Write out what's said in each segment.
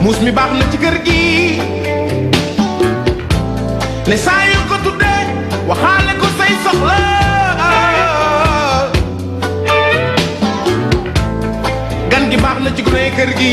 muus mi baax na ci kër gi ne saa yu ko tuddee waxaale ko say soxla gan gi baax na ci gune kër gi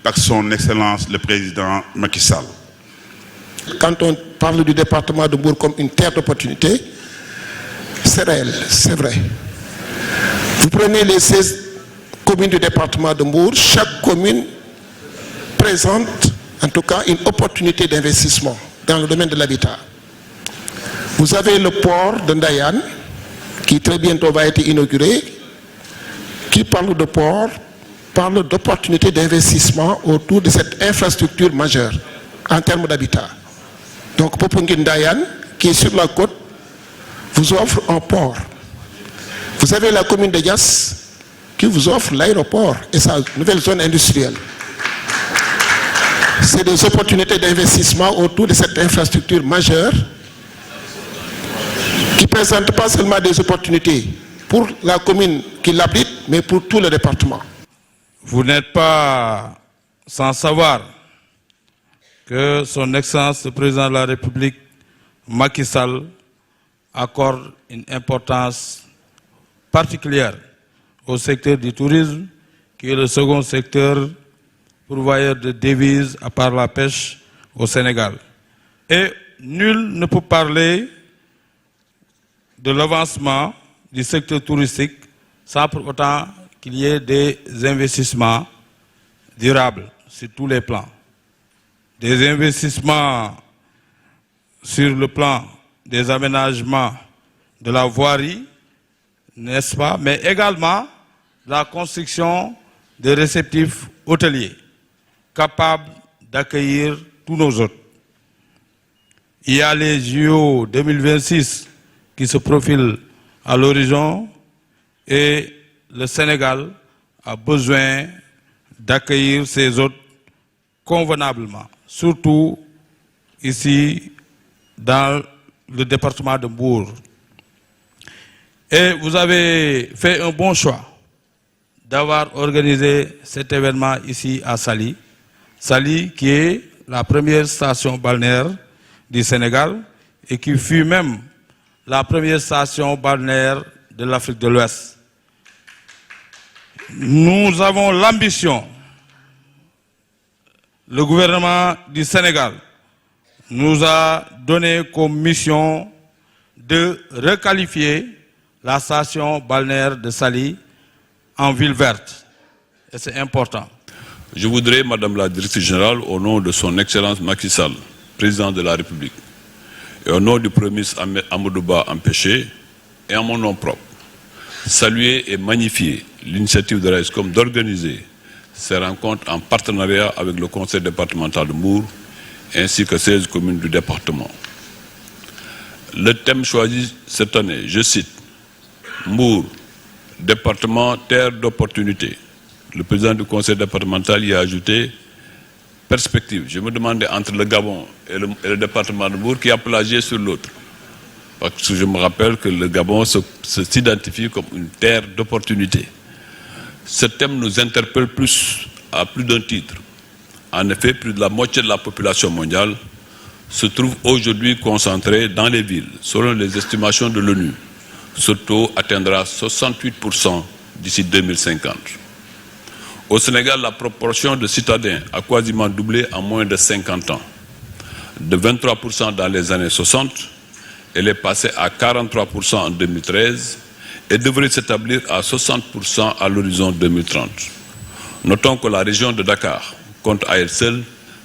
Par son Excellence le Président Macky Sall. Quand on parle du département de Mbour comme une terre d'opportunité, c'est réel, c'est vrai. Vous prenez les 16 communes du département de Mbour, chaque commune présente en tout cas une opportunité d'investissement dans le domaine de l'habitat. Vous avez le port de Ndayane, qui très bientôt va être inauguré, qui parle de port, parle d'opportunités d'investissement autour de cette infrastructure majeure en termes d'habitat. Donc Popenguine Ndayane, qui est sur la côte, vous offre un port. Vous avez la commune de Diass, qui vous offre l'aéroport et sa nouvelle zone industrielle. C'est des opportunités d'investissement autour de cette infrastructure majeure qui ne présente pas seulement des opportunités pour la commune qui l'abrite, mais pour tout le département. Vous n'êtes pas sans savoir que son Excellence le Président de la République, Macky Sall, accorde une importance particulière au secteur du tourisme, qui est le second secteur pourvoyeur de devises à part la pêche au Sénégal. Et nul ne peut parler de l'avancement du secteur touristique sans pour autant qu'il y ait des investissements durables sur tous les plans. Des investissements sur le plan des aménagements de la voirie, n'est-ce pas, mais également la construction de réceptifs hôteliers capables d'accueillir tous nos hôtes. Il y a les JO 2026 qui se profilent à l'horizon et le Sénégal a besoin d'accueillir ces hôtes convenablement, surtout ici dans le département de Mbour. Et vous avez fait un bon choix d'avoir organisé cet événement ici à Saly. Saly qui est la première station balnéaire du Sénégal et qui fut même la première station balnéaire de l'Afrique de l'Ouest. Nous avons l'ambition, le gouvernement du Sénégal nous a donné comme mission de requalifier la station balnéaire de Saly en ville verte. Et c'est important. Je voudrais, Madame la Directrice Générale, au nom de son Excellence Macky Sall, Président de la République, et au nom du Premier ministre Amadou Ba empêché, et en mon nom propre, saluer et magnifier l'initiative de l'AESCOM d'organiser ces rencontres en partenariat avec le Conseil départemental de Mbour, ainsi que 16 communes du département. Le thème choisi cette année, je cite, Mbour, département terre d'opportunité. Le président du conseil départemental y a ajouté perspective. Je me demandais entre le Gabon et le département de Mbour qui a plagié sur l'autre. Parce que je me rappelle que le Gabon s'identifie comme une terre d'opportunité. Ce thème nous interpelle à plus d'un titre. En effet, plus de la moitié de la population mondiale se trouve aujourd'hui concentrée dans les villes. Selon les estimations de l'ONU, ce taux atteindra 68% d'ici 2050. Au Sénégal, la proportion de citadins a quasiment doublé en moins de 50 ans. De 23% dans les années 60, elle est passée à 43% en 2013 et devrait s'établir à 60% à l'horizon 2030. Notons que la région de Dakar compte à elle seule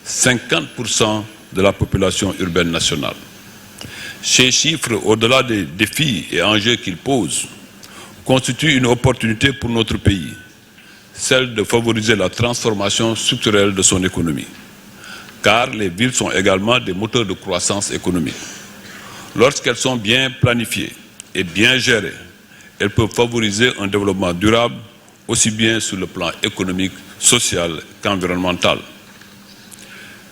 50% de la population urbaine nationale. Ces chiffres, au-delà des défis et enjeux qu'ils posent, constituent une opportunité pour notre pays, celle de favoriser la transformation structurelle de son économie. Car les villes sont également des moteurs de croissance économique. Lorsqu'elles sont bien planifiées et bien gérées, elles peuvent favoriser un développement durable, aussi bien sur le plan économique, social qu'environnemental.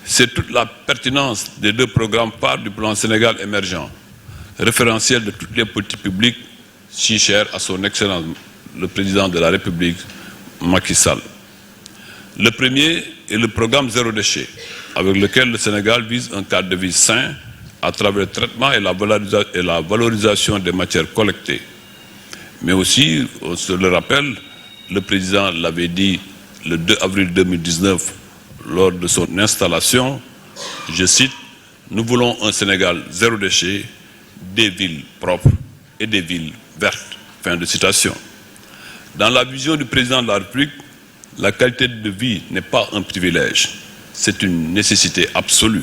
C'est toute la pertinence des deux programmes phares du plan Sénégal émergent, référentiel de toutes les politiques publiques si chères à son Excellence, le Président de la République, Macky Sall. Le premier est le programme Zéro déchet, avec lequel le Sénégal vise un cadre de vie sain à travers le traitement et la valorisation des matières collectées. Mais aussi, on se le rappelle, le Président l'avait dit le 2 avril 2019 lors de son installation, je cite, « Nous voulons un Sénégal zéro déchet, des villes propres et des villes vertes. » Fin de citation. Dans la vision du Président de la République, la qualité de vie n'est pas un privilège, c'est une nécessité absolue.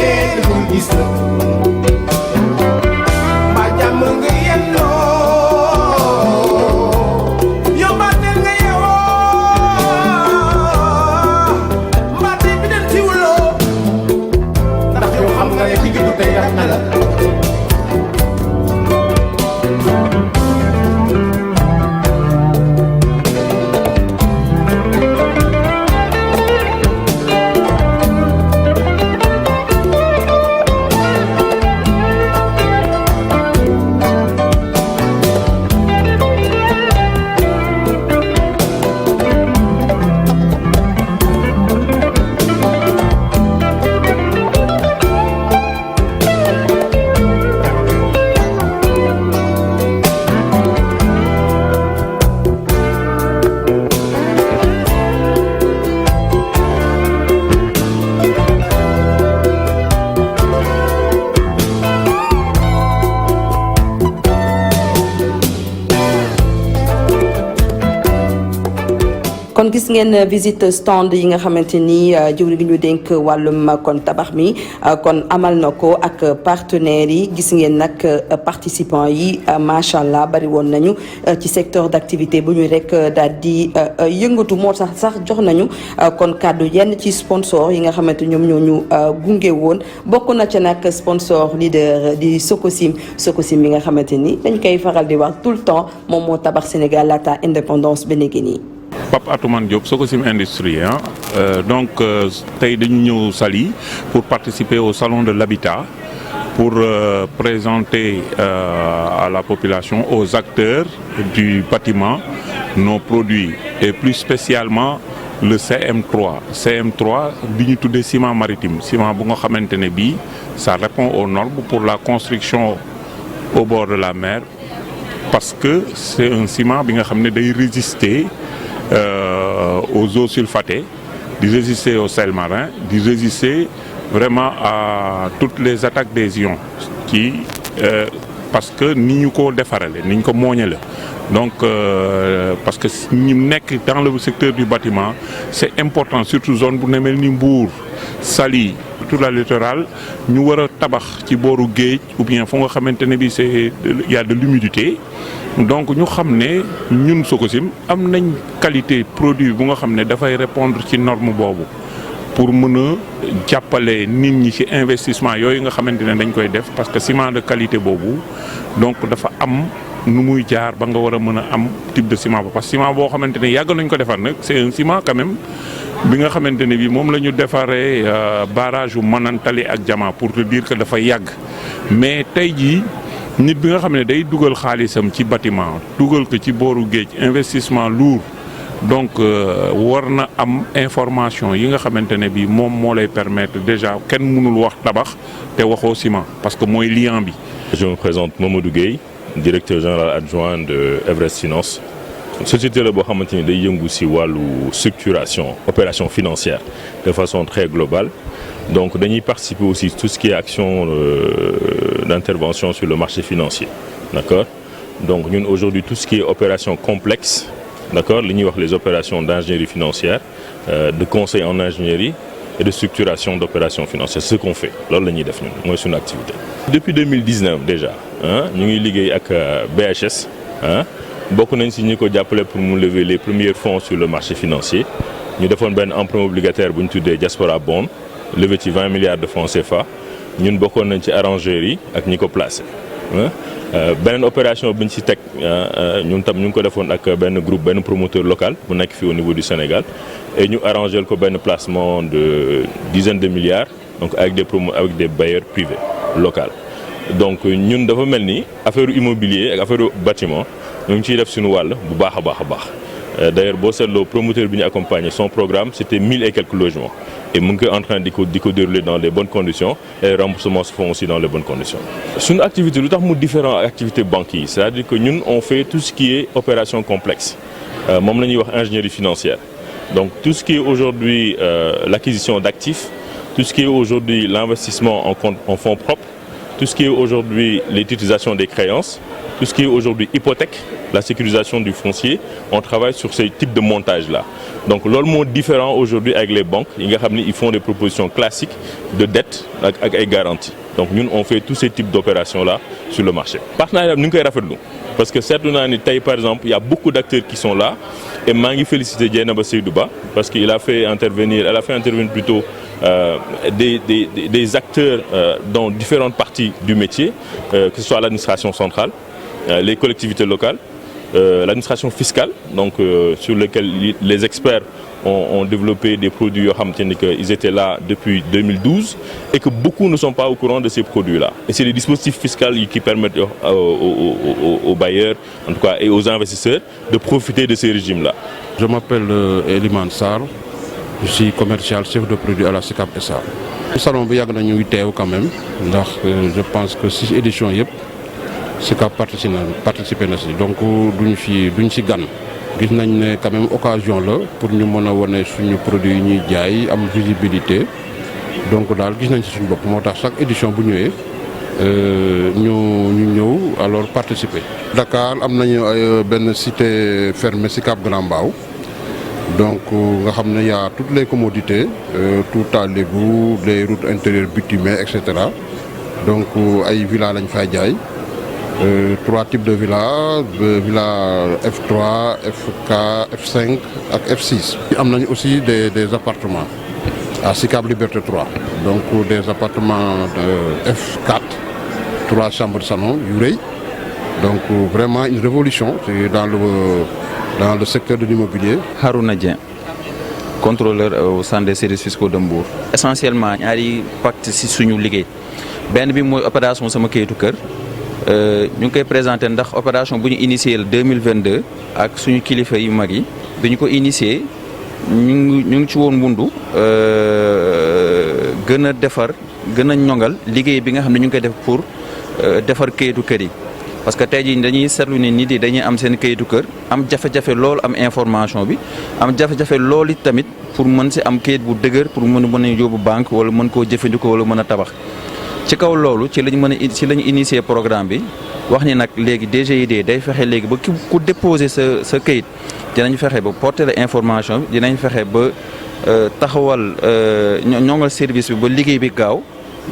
génn mu gis la mbaa jàmm nga yendoo yow mbaa teel nga yeewoo mbaa tey bi dem siwuloo ndax yow xam nga ne ki juddu tey daf na la kon gis ngeen visite stand yi nga xamante ni jëwri gi ñu dénk wàllum kon tabax mi kon amal na ko ak partenaires yi gis ngeen nag participants yi macha allah bari woon nañu ci secteur d'activité bu ñu rek daal di yëngatu moo tax sax jox nañu kon kàddu yenn ci sponsor yi nga xamante ñoom ñoo ñu gunge woon bokk na ca nag sponsor leader di Sococim bi nga xamante ni dañ koy faral di wax tout le temps moom moo tabax Sénégal laata indépendance ba léegi nii. Pape Atoumane Diop, Sococim Industrie. Donc, tey dañu ñëw Saly pour participer au Salon de l'Habitat, pour présenter à la population, aux acteurs du bâtiment, nos produits et plus spécialement le CM3. CM3, bi ñu tuddee ciment maritime, ciment bu nga xamante ne bii ça répond aux normes pour la construction au bord de la mer, parce que c'est un ciment bi nga xam ne day résister aux eaux sulfatées, de résister au sel marin, de résister vraiment à toutes les attaques des ions parce que ni ñu ko defarale ni ñu ko mooñale donc parce que ñu nekk dans le secteur du bâtiment c'est important, surtout zone bu ne mel ni Mbour, Saly, tout la littoral ñu war a tabax ci booru géej ou bien fu nga xamante ne bi c'est il y a de l'humidité. Donc ñu xam ne ñun Sococim am nañ qualité produit bu nga xam ne dafay répondre ci norme boobu pour mën a jàppale nit ñi ci investissement yooyu nga xamante ne dañ koy def, parce que ciment de qualité boobu donc dafa am nu muy jaar ba nga war a mën a am type de ciment ba, parce que ciment boo xamante ne yàgg nañ ko defar nag c'est un ciment quand même bi nga xamante ne bi moom la ñu defaree barrage u Manantali ak Jama pour te dire que dafa yàgg, mais tey jii nit bi nga xam ne day dugal xaalisam ci bâtiment dugal ko ci booru géej, investissement lourd, donc war na am information yi nga xamante ne bi moom moo lay permettre déjà kenn mënul wax tabax te waxoo ciment parce que mooy liant bi. Je me présente Mamadou Gueye, directeur général adjoint de Everest Finance. Société la boo xamante ni day yëngu ci wàllu structuration, opération financière de façon très globale. Donc dañuy participer aussi tout ce qui est action d'intervention sur le marché financier, d'accord. Donc ñun aujourd'hui tout ce qui est opération complexe, d'accord, li ñuy wax les opérations d'ingénierie financière, de conseil en ingénierie et de structuration d'opérations financières, c'est ce qu'on fait, loolu la ñuy def ñun mooy suñu activité. Depuis 2019 déjà ñu ngi liggéey ak BHS bokk nañ ci ñi ko jàppale pour mu lever les premiers fonds sur le marché financier. Ñu defoon benn emprunt obligataire bu ñu tuddee Diaspora Bond, levé ci 20 milliards de francs CFA. Ñun bokkoon nañ ci arrangeurs yi ak ñi ko placé. Beneen opération bi ñu ci teg ñun tam ñu ngi ko defoon ak benn groupe, benn promoteur local bu nekk fii au niveau du Sénégal, et ñu arrangé ko benn placement de dizaines de milliards, donc avec des bailleurs privés locaux. Donc ñun dafa mel ni affaire immobilier ak affaire bâtiment ñu ngi ciy def suñu wàll bu baax a baax a baax. D'ailleurs boo seetloo promoteur bi ñu accompagné, son programme c'était 1000 et quelques logements, et mu ngi koy en train di ko dérouler dans les bonnes conditions, et les remboursements se font aussi dans les bonnes conditions. Suñu activité lu tax mu différent ak activité banque yi, c'est-à-dire que ñun on fait tout ce qui est opération complexe, moom la ñuy wax ingénierie financière. Donc tout ce qui est aujourd'hui l'acquisition d'actifs, tout ce qui est aujourd'hui l'investissement en fonds propres, tout ce qui est aujourd'hui les titrisation des créances, tout ce qui est aujourd'hui hypothèque, la sécurisation du foncier, on travaille sur ces types de montage-là. Donc, l'olmo différent aujourd'hui avec les banques, ils font des propositions classiques de dette avec garantie. Donc, nous, on fait tous ces types d'opérations-là sur le marché. Partenariat, nous, parce que certainement, par exemple, il y a beaucoup d'acteurs qui sont là. Et je félicite Dieynaba Seydouba parce qu'elle a fait intervenir plutôt des acteurs dans différentes parties du métier, que ce soit l'administration centrale, les collectivités locales, l'administration fiscale, donc sur lesquels les experts ont développé des produits, ils étaient là depuis 2012 et que beaucoup ne sont pas au courant de ces produits-là. Et c'est des dispositifs fiscaux qui permettent aux bailleurs, en tout cas, et aux investisseurs de profiter de ces régimes-là. Je m'appelle Eliman Sarr, je suis commercial chef de produit à la SICAP SA. Le salon bi yàgg nañu teew quand même ndax je pense que 6 éditions yëpp SICAP participé na si donc duñ si gan. Gis nañ ne quand même occasion la pour ñu mën a wane suñu produit yi ñuy jaay am visibilité donc daal gis nañ ci suñu bopp moo tax chaque édition bu ñëwee ñu ñëw alors participer. Dakar am nañu benn cité fermée SICAP Grand Mbao donc nga xam ne y a toutes les commodités tout à l'égout, les routes intérieures bitumées et cetera donc ay villas lañ fay jaay. 3 types de villas, villa F3, FK, F5 et F6. Am nañ aussi des appartements à SICAP Liberté 3. Donc des appartements de F4, 3 chambres de salon, yu rëy. Donc vraiment une révolution dans le secteur de l'immobilier. Harouna Dieng, contrôleur au centre des services fiscaux de Mbour. Essentiellement ñaari pacte ci suñu liggéey. Benn bi mooy opération sama kayitu kër. Ñu ngi koy présenté ndax opération bu ñu initié le 2022 ak suñu kilifa yu mag yi bi ñu ko initié ñu ngi ci woon mbundu gën a defar gën a ñongal liggéey bi nga xam ne ñu ngi koy def pour defar kayitu kër yi. Parce que tey jii dañuy seetlu ne nit yi dañuy am seen kayitu kër am jafe-jafe loolu am information bi am jafe-jafe loolu it tamit pour mën si am kayit bu dëgër pour mën a yóbbu banque wala mën koo jëfandikoo wala mën a tabax. ci kaw loolu ci lañu initier programme bi wax ni nag léegi DGID day fexe léegi ba ku déposer sa kayit dinañ fexe ba porter la information bi dinañ fexe ba taxawal ñongal service bi ba liggéey bi gaaw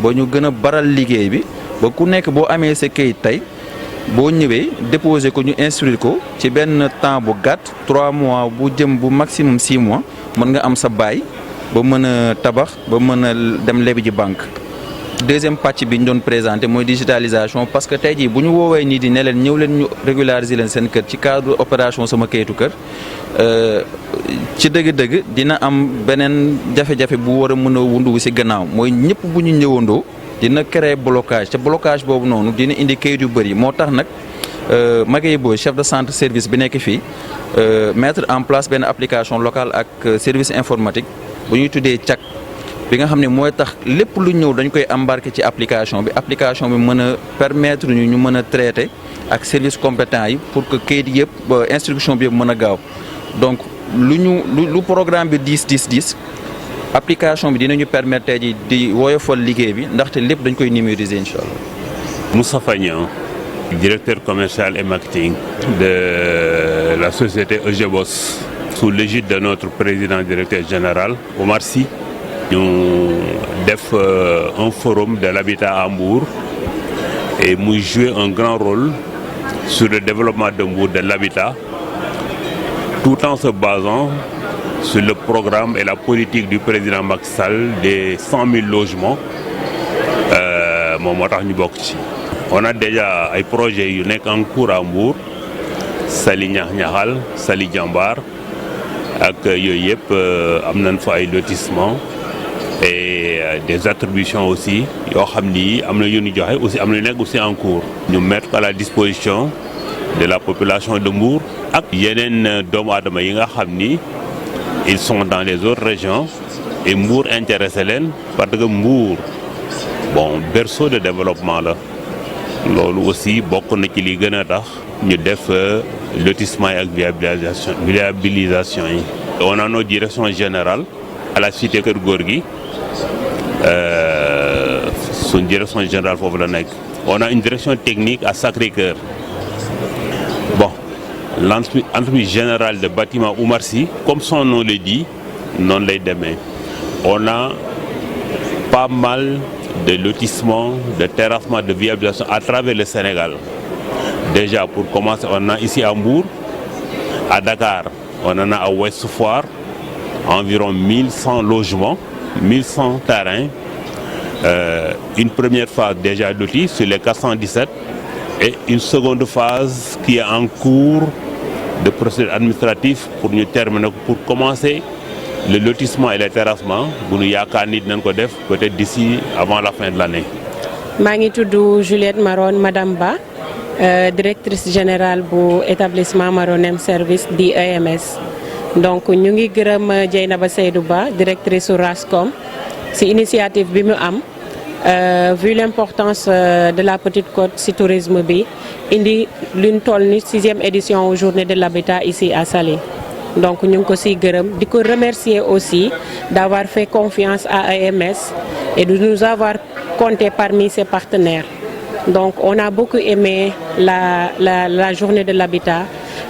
ba ñu gën a baral liggéey bi ba ku nekk boo amee sa kayit tey boo ñëwee déposer ko ñu instruire ko ci benn temps bu gàtt 3 mois bu jëm bu maximum 6 mois mën nga am sa bail ba mën a tabax ba mën a dem lebi ji banque. Deuxième pàcc bi ñu doon présenté mooy digitalisation parce que tey jii bu ñu woowee nii di ne leen ñëw leen ñu régulariser leen seen kër ci cadre opération sama kayitu kër ci dëgg-dëgg dina am beneen jafe-jafe bu war a mën a wundu si gannaaw mooy ñëpp bu ñu ñëwandoo dina créer blocage te blocage boobu noonu dina indi kayit yu bëri moo tax nag Magaye Boye chef de centre service bi nekk fii mettre en place benn application locale ak service informatique bu ñuy tuddee CAK. bi nga xam ne mooy tax lépp lu ñëw dañ koy embarquer ci application bi mën a permettre ñu mën a traiter ak service compétent yi pour que kayit yëpp instruction bi yëpp mën a gaaw donc lu programme bi diis application bi dinañu permettre tey ji di woyofal liggéey bi ndaxte lépp dañ koy numériser incha allah. Moustapha Niang, directeur commercial et marketing de la société EGBOS sous l'égide de notre président directeur général Omar Sy. Nous def un forum de l'habitat à Mbour et nous jouer un grand rôle sur le développement de Mbour de l'habitat tout en se basant sur le programme et la politique du président Macky Sall des 100 000 logements. On a déjà un projet en cours à Mbour, Sali Niakhal, Sali Djambar, ak yooyu yëpp am nañ fa ay lotissement et des attributions aussi yoo xam ni am na yu ñu joxe aussi am na yu nekk aussi en cours. ñu mettre à la disposition de la population de Mbour ak yeneen doomu aadama yi nga xam ni ils sont dans les autres régions et Mbour intéressé leen parce que Mbour bon berceau de développement la loolu aussi bokk na ci li gën a tax ñu def lotissement et ak viabilisation yi. On a notre direction générale à la cité Kër Gorgui son direction générale foofu la nekk. On a une direction technique à Sacré-Cœur. Bon, l'entreprise générale de bâtiment Oumar Sy, comme son nom le dit, non lay demee. On a pas mal de lotissements, de terrassements, de viabilisation à travers le Sénégal. Déjà, pour commencer, on a ici à Mbour, à Dakar, on en a à Ouest Foire, environ 1100 logements, 1100 terrains. Une première phase déjà lotie sur les 417 et une seconde phase qui est en cours de procédure administrative pour ñu terminer, pour commencer le lotissement et les terrassements bu ñu yaakaar ni dinañ ko def peut-être d'ici avant la fin de l'année. maa ngi tudd Juliette Maron Madame Ba, directrice générale bu établissement Maronem service di EMS. Donc ñu ngi gërëm Dieynaba Seydou Ba, directrice su RASCOM, ci initiative bi mu am. Vu l'importance de la Petite Côte ci tourisme bi indi luñ toll ni 6e édition journée de l'habitat ici à Saly. Donc ñu ngi ko ciy gërëm di ko remercier aussi d'avoir fait confiance à EMS et de nous avoir compté parmi ses partenaires. Donc on a beaucoup aimé la journée de l'habitat,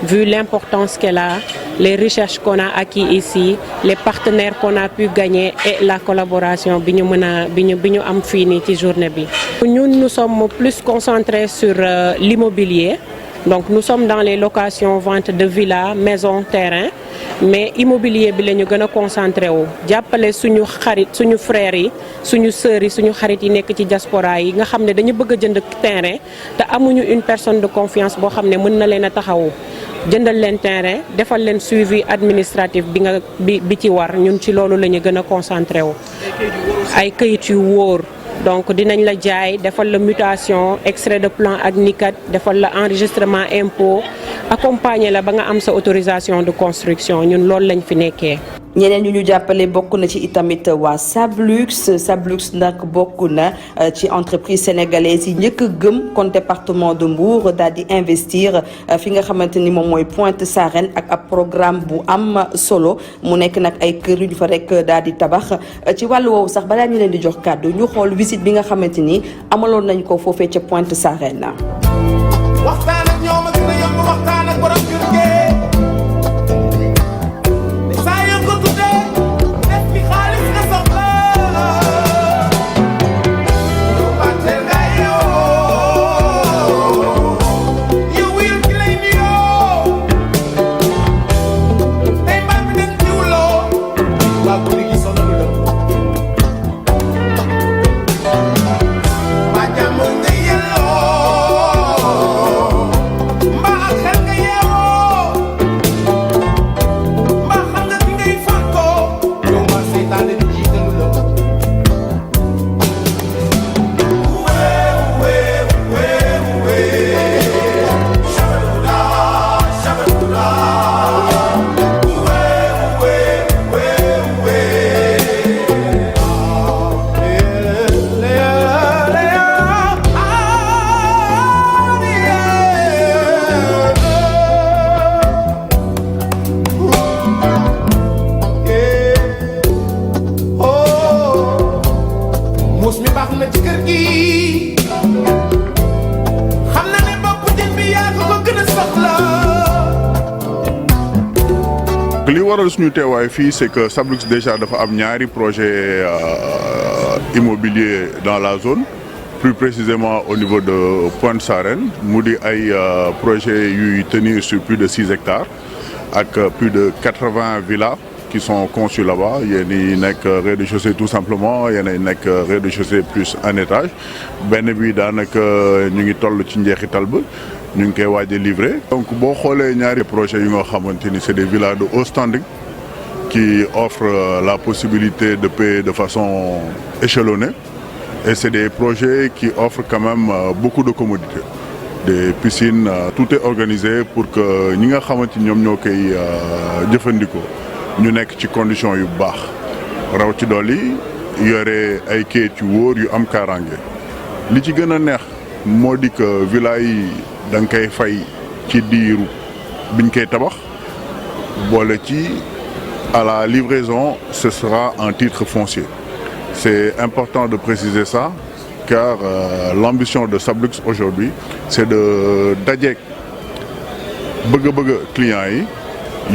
vu l'importance qu'elle a, les recherches qu'on a acquis ici, les partenaires qu'on a pu gagner et la collaboration bi ñu am fii nii ci journée bi. Nous sommes plus concentrés sur l'immobilier. Donc nous sommes dans les locations, vente de villas, maisons, terrains, mais immobilier bi la ñu gën a concentré wu jàppale suñu xarit, suñu frères yi, suñu sœurs yi, suñu xarit yi nekk ci diaspora yi nga xam ne dañu bëgg a jënd terrain te amuñu une personne de confiance boo xam ne mën na leen a taxawu. Jëndal leen terrain, defal leen suivi administratif bi ci war, ñun ci loolu la ñu gën a concentré wu. Ay këyit yu wóor. Donc dinañ la jaay defal la mutation, extrait de plan ak NICAD, defal la enregistrement impôt, accompagner la ba nga am sa autorisation de construction, ñun loolu lañ fi nekkee. ñeneen ñu jàppale bokk na ci itamit waa Sablux nag bokk na ci entreprise sénégalaise yi njëkk a gëm kon département de Mbour daal di investir fi nga xamante ni moom mooy Pointe Sarène ak ab programme bu am solo mu nekk nag ay kër yu ñu fa rek daal di tabax. Ci wàllu woowu sax balaa ñu leen di jox kàddu ñu xool visite bi nga xamante ni amaloon nañ ko foofee ca Pointe Sarène. waxtaan ak ñoom ak dina yomb waxtaan ak borom kër gi. li waral suñu teewaay fii c'est que Sablux déjà dafa am ñaari projet immobilier dans la zone, plus précisément au niveau de Pointe Sarène mu di ay projet yuy tenir sur plus de 6 hectares ak plus de 80 villas qui sont conçues là-bas. Yéen yi nekk rez-de-chaussée tout simplement, yéen yi nekk rez-de-chaussée plus un étage. Benn bi daanaka ñu ngi toll ci njeexital ba ñu ngi koy waaj a livré. Donc boo xoolee ñaari projets yu nga xamante ni c'est des villas de haut standing qui offrent la possibilité de payer de façon échelonnée, et c'est des projets qui offrent quand même beaucoup de commodités, des piscines, tout est organisé pour que ñi nga xamante ni ñoom ñoo koy jëfandikoo ñu nekk ci conditions yu baax, raw ci dolli yore ay kayit yu wóor yu am kaaraange. Li ci gën a neex moo di que villa yi da nga koy fay ci diiru biñ koy tabax, boole ci à la livraison ce sera en titre foncier. C'est important de préciser ça car l'ambition de Sablux aujourd'hui, c'est de dajeek bëgg-bëgg clients yi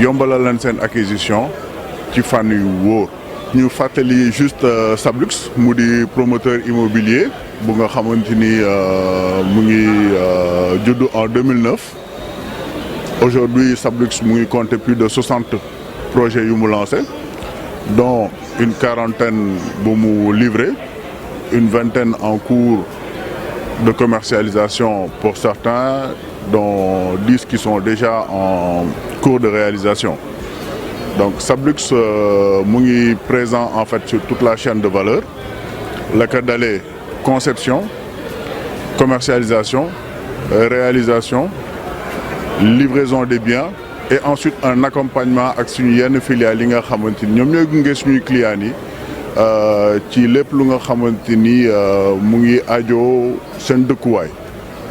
yombalal leen seen acquisition ci fànn yu wóor. ñu fàttali juste Sablux mu di promoteur immobilier bu nga xamante ni mu ngi judd en 2009 aujourd'hui Sablux mu ngi compter plus de 60 projets yu mu lancé dont une quarantaine bu mu livré, une vingtaine en cours de commercialisation pour certains, dont 10 qui sont déjà en cours de réalisation. Donc Sablux mu ngi présent en fait sur toute la chaîne de valeur, la ko dalee conception, commercialisation, réalisation, livraison des biens et ensuite un accompagnement ak suñu yenn filiales yi nga xamante ni ñoom ñooy gunge suñuy clients yi ci lépp lu nga xamante ni mu ngi aajo seen dëkkuwaay.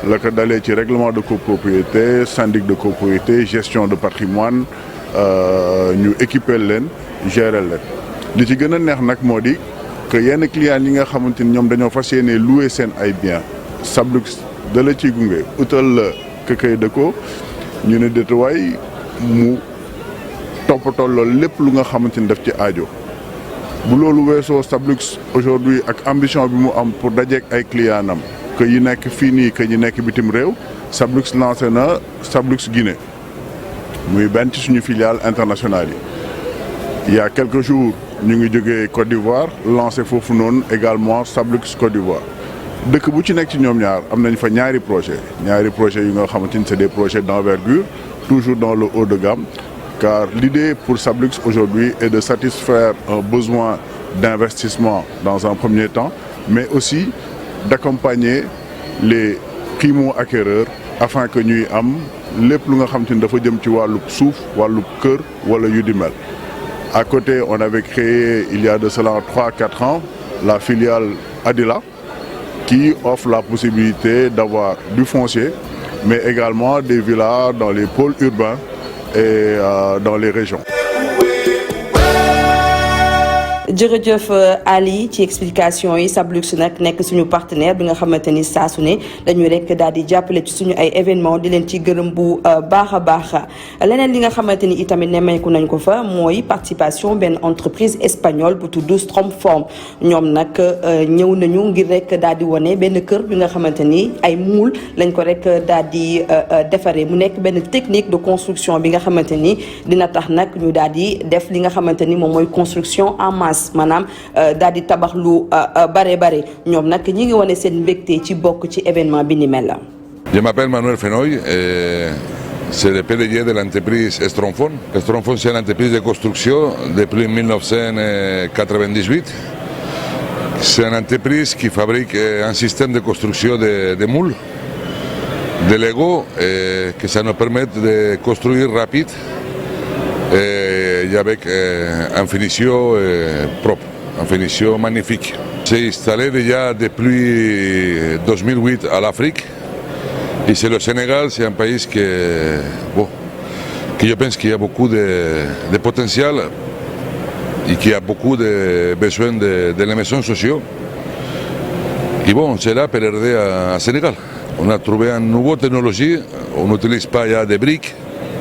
La ko dalee ci règlement de copropriété, syndic de copropriété, gestion de patrimoine, ñu équiper leen gérer leen. li ci gën a neex nag moo di que yenn clients yi nga xamante ni ñoom dañoo fas yéene louer seen ay biens Sablux da la ciy gunge utal la këkëy dëkkoo ñu ne détuwaay mu toppatoo loolu lépp lu nga xamante ni daf ci aajo. bu loolu weesoo Sablux aujourd'hui ak ambition bi mu am pour dajeek ay clients am que yi nekk fii nii que ñi nekk bitim réew Sablux lancé na Sablux Guinée muy benn ci suñu filiale internationale yi. Il y a quelques jours ñu ngi jógee Côte d'Ivoire lancé foofu noonu également Sablux Côte d'Ivoire dëkk bu ci nekk ci ñoom ñaar am nañ fa ñaari projet yu nga xamante ni c'est des projets d'envergure toujours dans le haut de gamme car l'idée pour Sablux aujourd'hui est de satisfaire un besoin d'investissement dans un premier temps mais aussi d'accompagner les primo-acquéreurs afin que ñuy am lépp lu nga xamante ni dafa jëm ci wàllu suuf wàllu kër wala yu di mel. À côté, on avait créé, il y a de cela 3-4 ans, la filiale Adila, qui offre la possibilité d'avoir du foncier, mais également des villas dans les pôles urbains et dans les régions. jërëjëf Ali ci explication yi Sablux nag nekk suñu partenaire bi nga xamante ni saa su ne dañuy rek daal di jàppale ci suñu ay événement di leen ci gërëm bu baax a baax leneen li nga xamante ni itamit nemmeeku nañ ko fa mooy participation benn entreprise espagnole bu tudd Stromform ñoom nag ñëw nañu ngir rek daal di wane benn kër bi nga xamante ni ay muul lañ ko rek daal di defaree mu nekk benn technique de construction bi nga xamante ni dina tax nag ñu daal di def li nga xamante ni moom mooy construction en masse maanaam daal di tabax lu bare ñoom nag ñi ngi wane seen mbégte ci bokk ci événement bi ni mel la. Je m'appelle Manuel Fenoy et c'est le PDG de l'entreprise Stromform. Stromform c'est une entreprise de construction depuis 1998. C'est une entreprise qui fabrique un système de construction de moules, de Lego, et que ça nous permet de construire rapide. Et avec une finition propre, une finition magnifique. C'est installé déjà depuis 2008 à l'Afrique. Et c'est le Sénégal, c'est un pays que je pense qu'il y a beaucoup de potentiel et qui a beaucoup de besoin de les maisons sociaux. Et bon, c'est là pour aider au Sénégal. On a trouvé une nouvelle technologie, on n'utilise pas ya des briques,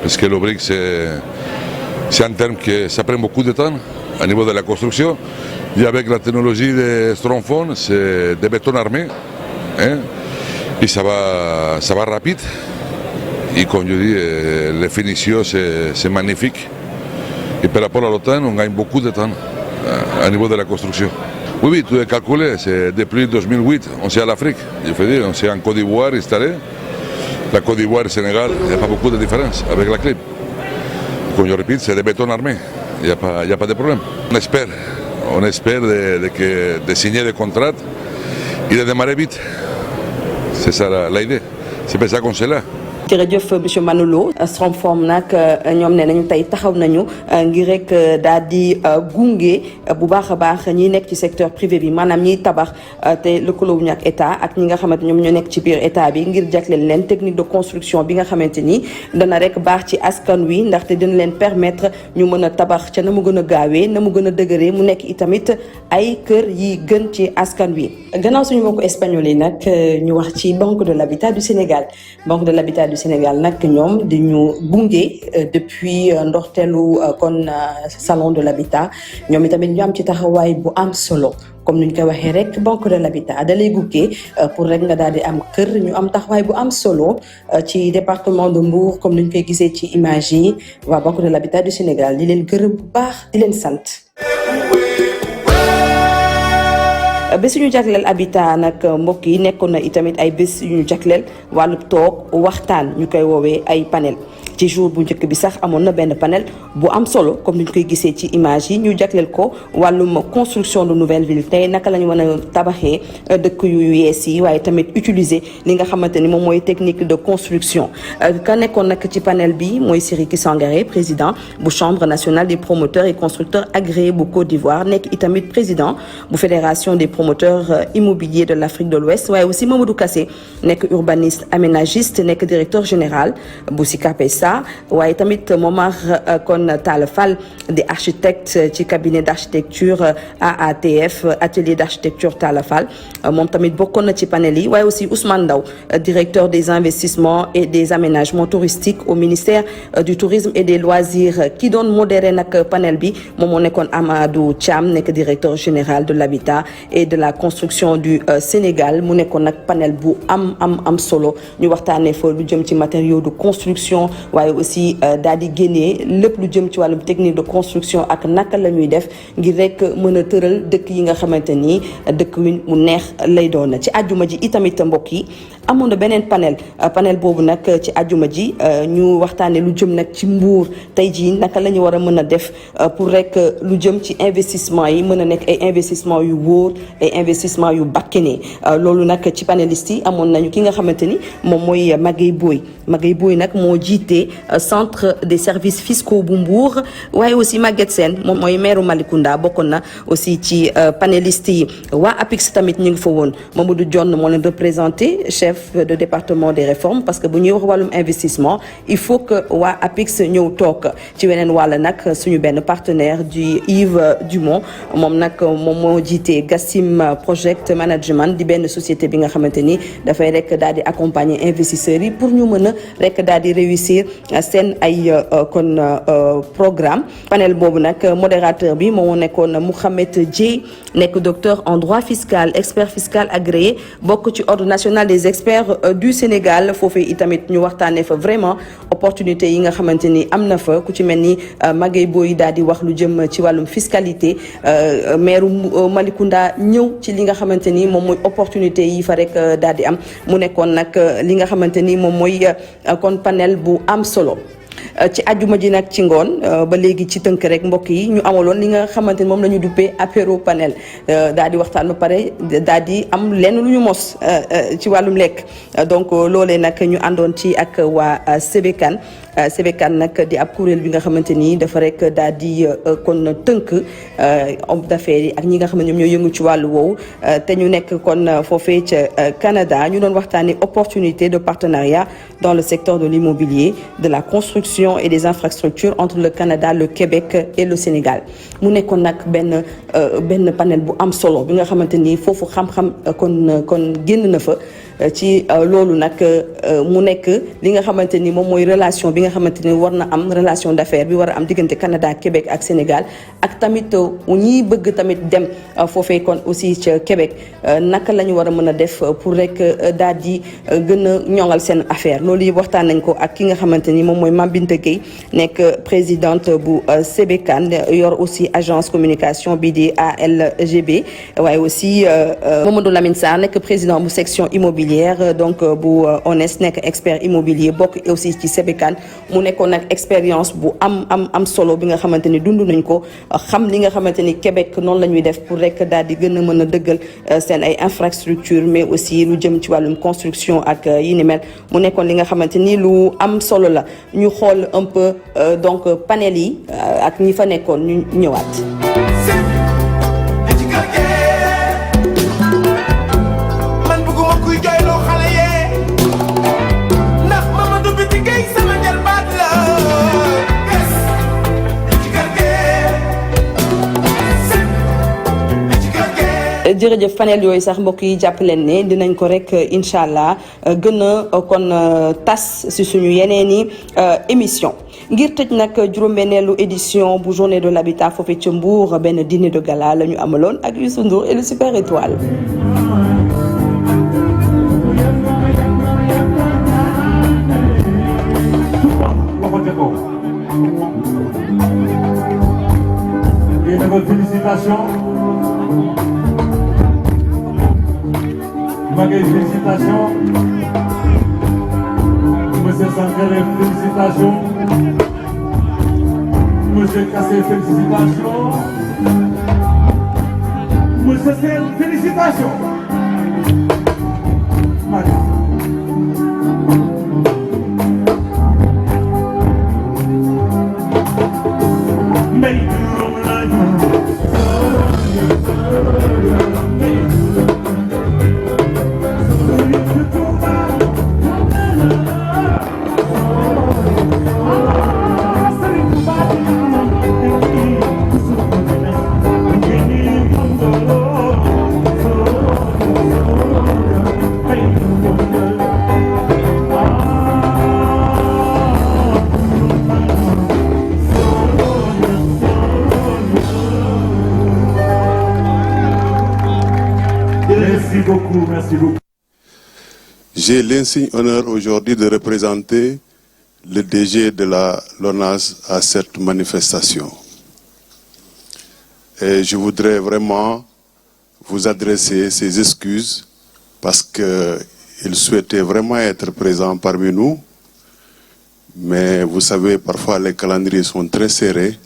parce que le brique c'est un terme que ça prend beaucoup de temps au niveau de la construction. Et avec la technologie de Stromform, c'est des bétons armés. Hein? Et ça va rapide. Et comme je dis, les finitions, c'est magnifique. Et par rapport à l'OTAN, on gagne beaucoup de temps au niveau de la construction. Oui, tout est calculé. C'est depuis 2008, on est à l'Afrique. Je veux dire, on est en Côte d'Ivoire installé. La Côte d'Ivoire et le Sénégal, il n'y a pas beaucoup de différence avec la clé. Comme je répète, c'est des bétons armés. Il n'y a pas de problème. On espère de signer des contrats et de démarrer vite. C'est ça l'idée. C'est pour ça qu'on est là. jërëjëf monsieur Manolo Stromform nag ñoom ne nañu tey taxaw nañu ngir rek daal di gunge bu baax a baax ñi nekk ci secteur privé bi maanaam ñiy tabax te lëkkaloo wuñu ak état ak ñi nga xamante ñoom ñoo nekk ci biir état bi ngir jagleel leen technique de construction bi nga xamante ni dana rek baax ci askan wi ndaxte dina leen permettre ñu mën a tabax ca na mu gën a gaawee na mu gën a dëgëree mu nekk itamit ay kër yi gën ci askan wi. Gannaaw suñu mbokku espagnol yi nag ñu wax ci Banque de l'Habitat du Sénégal Banque de l'Habitat du Sénégal nag ñoom di ñu gunge depuis ndorteelu kon salon de l'habitat ñoom itamit ñu am ci taxawaay bu am solo comme ni ñu koy waxee rek Banque de l'Habitat da lay gunge pour rek nga daal di am kër ñu am taxawaay bu am solo ci département de Mbour comme ni ñu koy gisee ci image yi waa Banque de l'Habitat du Sénégal di leen gërëm bu baax di leen sant. bés yu ñu jagleel habitat nag mbokk yi nekkoon na itamit ay bés yu ñu jagleel wàllu toog waxtaan ñu koy woowee ay panel ci jour bu njëkk bi sax amoon na benn panel bu am solo comme ni ñu koy gisee ci image yi ñu jagleel ko wàllum construction de nouvelle ville tey naka la ñu mën a tabaxee dëkk yu yees yi waaye tamit utiliser li nga xamante ni moom mooy technique de construction ka nekkoon nag ci panel bi mooy Sidiki Sangaré président bu chambre nationale des promoteurs et constructeurs agréés bu Côte d'Ivoire nekk itamit président bu fédération des promoteurs immobiliers de l'Afrique de l'Ouest waaye aussi Mamadou Kassé nekk urbaniste aménagiste nekk directeur général bu SICAPESA waaye tamit Momar kon Talla Fall di architecte ci cabinet d'architecture AATF atelier d'architecture Talla Fall moom tamit bokkoon na ci panel yi waaye aussi Ousmane Ndaw directeur des investissements et des aménagements touristiques au ministère du tourisme et des loisirs ki doon modéré nag panel bi moom moo nekkoon Amadou Thiam nekk directeur général de l'habitat et de la construction du Sénégal mu nekkoon nag panel bu am solo ñu waxtaanee fa lu jëm ci matériaux de construction waaye aussi daal di génnee lépp lu jëm ci wàllum technique de construction ak naka la ñuy def ngir rek mën a tëral dëkk yi nga xamante ni dëkk wi mu neex lay doon ci àjjuma ji itamit mbokk yi amoon na beneen panel boobu nag ci àjjuma ji ñu waxtaanee lu jëm nag ci Mbour tey jii naka la ñu war a mën a def pour rek lu jëm ci investissement yi mën a nekk ay investissement yu wóor ay investissement yu bakkene loolu nag ci panélistes yi amoon nañu ki nga xamante ni moom mooy Magueye Boye nag moo jiite centre des services fiscaux bu Mbour waaye aussi Maguette Sène moom mooy maire Malicounda bokkoon na aussi ci panélistes yi waa APIX tamit ñu ngi fa woon Mamadou Dione moo leen représenté chef de département des réformes parce que bu ñuy wax wàllum investissement il faut que waa APIX ñëw toog ci weneen wàll nag suñu benn partenaire du Yves Dumont moom nag moom moo jiite Gassim Project Management di benn société bi nga xamante ni dafay rek daal di accompagner investisseurs yi pour ñu mën a rek daal di réussir seen ay kon programme panel boobu nag modérateur bi moo nekkoon Mouhamed Dieye nekk docteur en droit fiscal expert fiscal agréé bokk ci ordre national des experts du Sénégal foofee itamit ñu waxtaanee fa vraiment opportunité yi nga xamante ni am na fa ku ci mel ni Magueye Boye daal di wax lu jëm ci wàllum fiscalité maire Malicounda ñëw ci li nga xamante ni moom mooy opportunité yi fa rek daal di am mu nekkoon nag li nga xamante ni moom mooy kon panel bu am solo. ci àjjuma ji nag ci ngoon ba léegi ci tënk rek mbokk yi ñu amaloon li nga xamante ni moom la ñu duppee apéro panel daal di waxtaan ba pare daal di am lenn lu ñu mos ci wàllum lekk donc loolee nag ñu àndoon ci ak waa Sébékan nag di ab kuréel bi nga xamante ni dafa rek daal di kon tënk homme d'affaires yi ak ñi nga xam ne ñoom ñoo yëngu ci wàllu woowu te ñu nekk kon foofee ca Canada ñu doon waxtaanee opportunité de partenariat dans le secteur de l'immobilier de la construction et des infrastructures entre le Canada le Québec et le Sénégal mu nekkoon nag benn panel bu am solo bi nga xamante ni foofu xam-xam kon génn na fa ci loolu nag mu nekk li nga xamante ni moom mooy relation bi nga xamante ni war na am relation d'affaires bi war a am diggante Canada Québec ak Sénégal ak tamit ñiy bëgg tamit dem foofee kon aussi ca Québec naka la ñu war a mën a def pour rek daal di gën a ñoŋal seen affaire loolu yëpp waxtaan nañ ko ak ki nga xamante ni moom mooy Mame Binta Gueye nekk présidente bu Sébékan yor aussi agence communication bi di ALGB waaye aussi Mamadou Lamine Sarr nekk président bu section immobilier immobilière donc bu ONES nekk expert immobilier bokk aussi ci Sébikane mu nekkoon nag expérience bu am solo bi nga xamante ni dund nañ ko xam li nga xamante ni Québec noonu la ñuy def pour rek daal di gën a mën a dëggal seen ay infrastructure mais aussi lu jëm ci wàllum construction ak yi ni mel mu nekkoon li nga xamante ni lu am solo la ñu xool un peu donc panel yi ak ñi fa nekkoon ñu ñëwaat. jërëjëf panel yooyu sax mbokk yi jàpp leen ne dinañ ko rek incha allah gën a kon tas si suñu yeneeni émission ngir tëj nag juróom-benneelu édition bu journée de l'habitat foofee ca Mbour benn dîner de gala la ñu amaloon ak Youssou Ndour et le Super Étoile. Félicitations. Monsieur Sankere, félicitations. Monsieur Kassé, félicitations. Monsieur Sen, félicitations. Merci beaucoup. J'ai l'insigne honneur aujourd'hui de représenter le DG de la LONASE à cette manifestation. Et je voudrais vraiment vous adresser ces excuses parce qu'il souhaitait vraiment être présent parmi nous. Mais vous savez, parfois les calendriers sont très serrés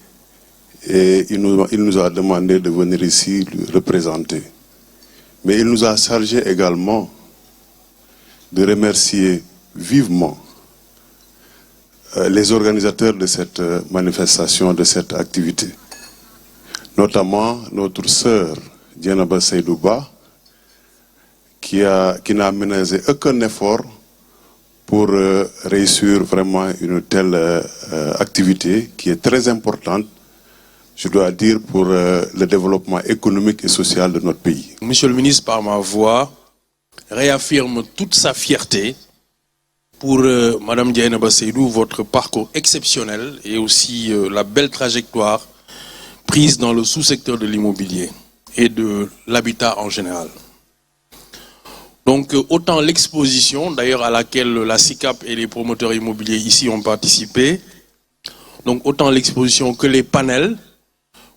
et il nous a demandé de venir ici le représenter. Mais il nous a chargé également de remercier vivement les organisateurs de cette manifestation, de cette activité. Notamment notre sœur Dieynaba Seydou Ba, qui n'a ménagé aucun effort pour réussir vraiment une telle activité qui est très importante, je dois dire, pour le développement économique et social de notre pays. Monsieur le ministre, par ma voix, réaffirme toute sa fierté pour Madame Dieynaba Seydou, votre parcours exceptionnel et aussi la belle trajectoire prise dans le sous-secteur de l'immobilier et de l'habitat en général. Donc autant l'exposition, d'ailleurs à laquelle la SICAP et les promoteurs immobiliers ici ont participé, donc autant l'exposition que les panels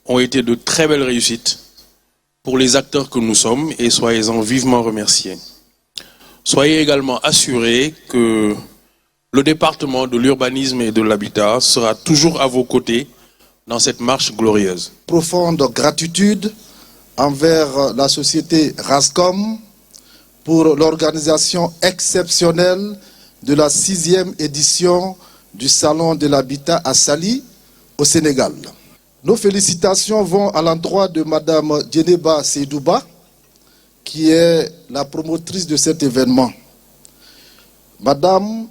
ont été de très belles réussites pour les acteurs que nous sommes et soyez-en vivement remerciés. Soyez également assurés que le département de l'urbanisme et de l'habitat sera toujours à vos côtés dans cette marche glorieuse. Profonde gratitude envers la société Rascom pour l'organisation exceptionnelle de la 6e édition du Salon de l'Habitat à Saly, au Sénégal. Nos félicitations vont à l'endroit de Madame Dieynaba Seydou Ba, qui est la promotrice de cet événement. Madame,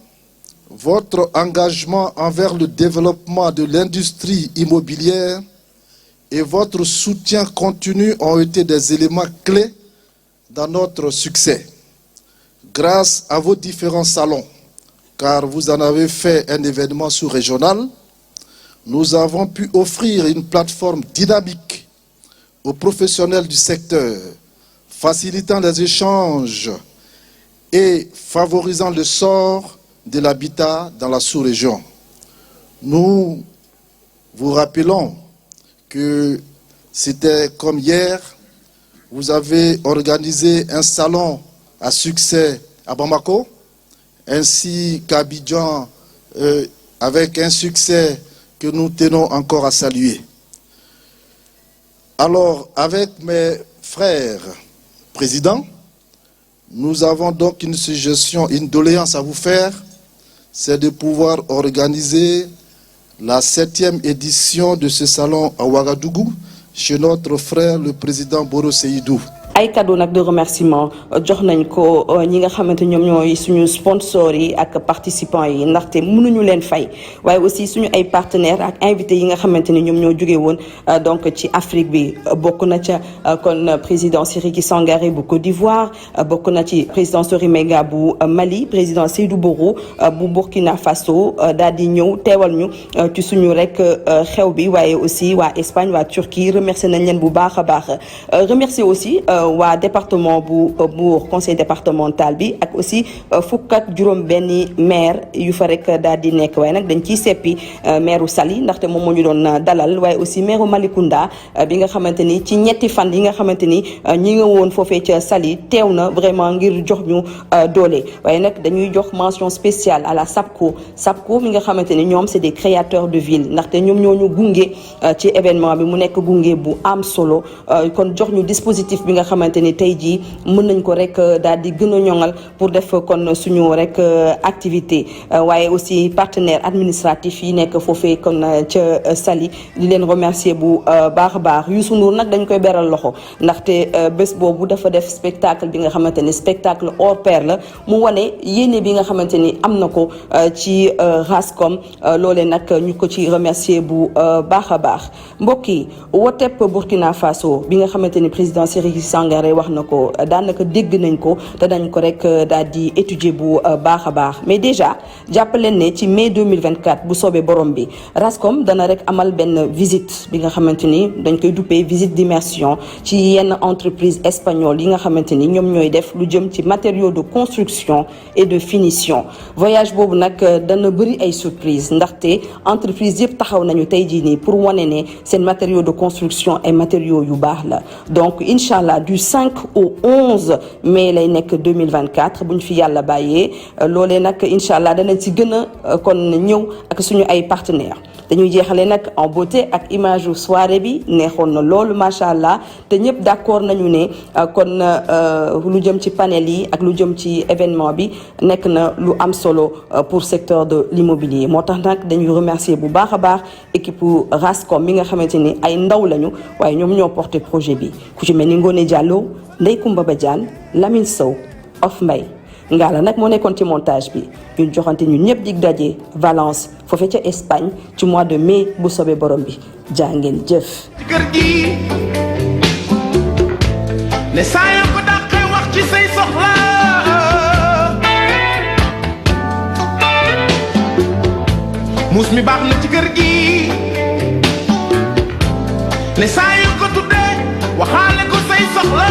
votre engagement envers le développement de l'industrie immobilière et votre soutien continu ont été des éléments clés dans notre succès. Grâce à vos différents salons, car vous en avez fait un événement sous-régional, nous avons pu offrir une plateforme dynamique aux professionnels du secteur, facilitant les échanges et favorisant le sort de l'habitat dans la sous-région. Nous vous rappelons que c'était comme hier, vous avez organisé un salon à succès à Bamako, ainsi qu'Abidjan, avec un succès que nous tenons encore à saluer. Alors, avec mes frères présidents, nous avons donc une suggestion, une doléance à vous faire, c'est de pouvoir organiser la 7e édition de ce salon à Ouagadougou chez notre frère le président Boro Seydou. ay cadeau nag de remerciement jox nañ ko ñi nga xamante ñoom ñooy suñu sponsors yi ak participants yi ndaxte mënuñu leen fay waaye aussi suñu ay partenaires ak invités yi nga xamante ni ñoom ñoo jóge woon donc ci Afrique bi bokk na ca kon président Sidiki Sangaré bu Côte d'Ivoire bokk na ci président Sori Menga bu Mali président Seydou Boro bu Burkina Faso daal di ñëw teewal ñu ci suñu rek xew bi waaye aussi waa Espagne waa Turquie remercier nañ leen bu baax a baax remercier aussi waa département bu Mbour conseil départemental bi ak aussi fukk ak juróom benni maire yu fa rek daal di nekk waaye nag dañ ciy seppi maire Saly ndaxte moom moo ñu doon dalal waaye aussi maire Malicounda bi nga xamante ni ci ñetti fan yi nga xamante ni ñi nga woon foofee ca Saly teew na vraiment ngir jox ñu doole waaye nag dañuy jox mention spéciale à la SAPCO mi nga xamante ni ñoom c'est des créateurs de ville ndaxte ñoom ñoo ñu gunge ci événement bi mu nekk gunge bu am solo kon jox ñu dispositif bi nga xamante ni tey jii mën nañ ko rek daal di gën a ñoŋal pour def kon suñu rek activité waaye aussi partenaire administratif yi nekk foofee kon ca Saly di leen remercier bu baax a baax Youssou Ndour nag dañ koy beral loxo ndaxte bés boobu dafa def spectacle bi nga xamante ni spectacle hors pair la mu wane yéene bi nga xamante ni am na ko ci Rascom loolee nag ñu ko ci remercier bu baax a baax mbokk yi wotep Burkina Faso bi nga xamante ni président Sidiki Sangaré wax na ko daanaka dégg nañ ko te dañ ko rek daal di étudier bu baax a baax mais déjà jàppaleen ne ci mai 2024 bu soobee borom bi Rascom dana rek amal benn visite bi nga xamante ni dañ koy duppee visite d'immersion ci yenn entreprise espagnole yi nga xamante ni ñoom ñooy def lu jëm ci matériaux de construction et de finition voyage boobu nag dana bëri ay surprise ndaxte entreprise yëpp taxaw nañu tey jii nii pour wane ne seen matériaux de construction ay matériaux yu baax la donc incha allah du 5 au 11 mai lay nekk 2024 bu ñu fi yàlla bàyyee loolee nag incha allah danañ ci gën a kon ñëw ak suñu ay partenaires dañuy jeexale nag en beauté ak image yu soirée bi neexoon na loolu macha allah te ñëpp d'accord nañu ne kon lu jëm ci panel yi ak lu jëm ci événement bi nekk na lu am solo pour secteur de l'immobilier moo tax nag dañuy remercier bu baax a baax équipe Rascom mi nga xamante ni ay ndaw lañu waaye ñoom ñoo porté projet bi ku ci mel ni Ngone Diallo Ndeye Koumba Badiane Lamine Sow Of Mbaye Ngala nag moo nekkoon ci montage bi ñun joxante ñun ñëpp dig daje Valence foofee ca Espagne ci mois de mai bu soobee borom bi jaa ngeen jëf. ci kër gi ne saa yoo ko dàqee wax ci say soxla muus mi baax na ci kër gi ne saa yoo ko tuddee waxaale ko say soxla